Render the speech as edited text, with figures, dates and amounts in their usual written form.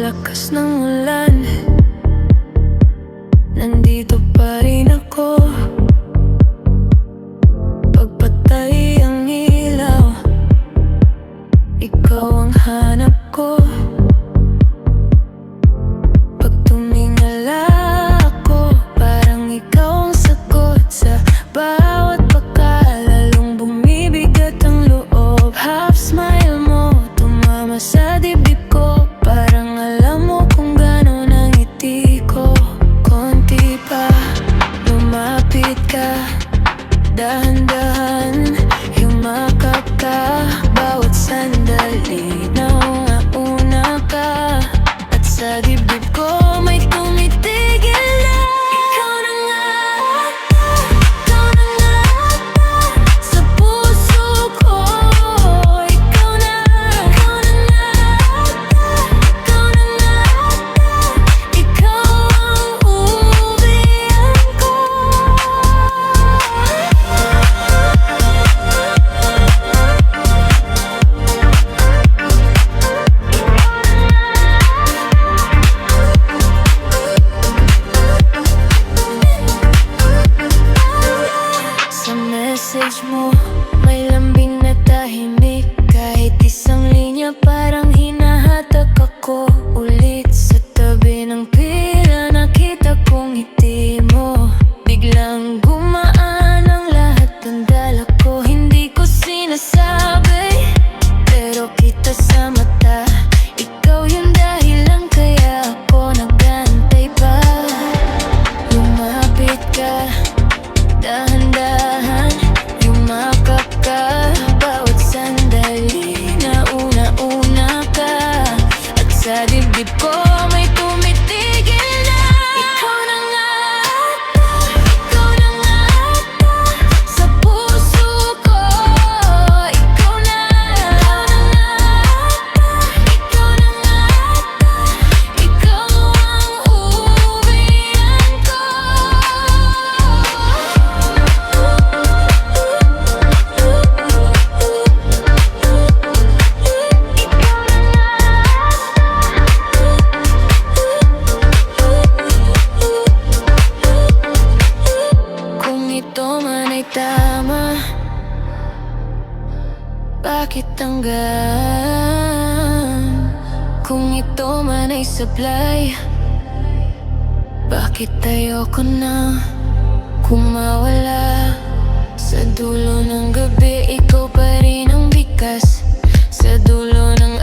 lakas ng ulan, nandito pa rin ako. Pagpatay ang ilaw, ikaw ang hanap ko. Pag tumingala ako, parang ikaw ang sagot sa bawat pagkalalong bumibigat ang loob. Half smile mo, tumama sa dibdib ko, parang alam mo kung gano'n ang ngiti ko. Konti pa, lumapit ka, dahan-dahan, yumakap ka. Bawat sandali, nauna-una ka, at sa dibdib ko may tumitigil na. Ikaw na nga ata, ikaw na nga ata, sa puso ko. Ikaw na nga ata, ikaw na nga ata, ikaw ang uwian ko. Sa message mo, may lambing na tahimik. Kahit isang linya, parang hinahatak ako ulit. Sa tabi ng pila, nakita kong ngiti mo. Biglang gumaan ang lahat ng dala ko. Hindi ko sinasabi, pero kita sa mata. Ikaw yung dahilan kaya ako nag-aantay pa. Lumapit ka, dahan-dahan, yumakap ka. Bawat sandali, nauna-una ka, at sa dibdib ko may tumitigil na. Ikaw na nga ata, ikaw na nga ata, sa puso ko. Ikaw na nga ata, ikaw na nga ata, ikaw ang uwian ko. Kung ito man ay tama, bakit hanggang? Kung ito man ay sablay, bakit ayoko na kung mawala? Sa dulo ng gabi, ikaw pa rin ang bikas. Sa dulo ng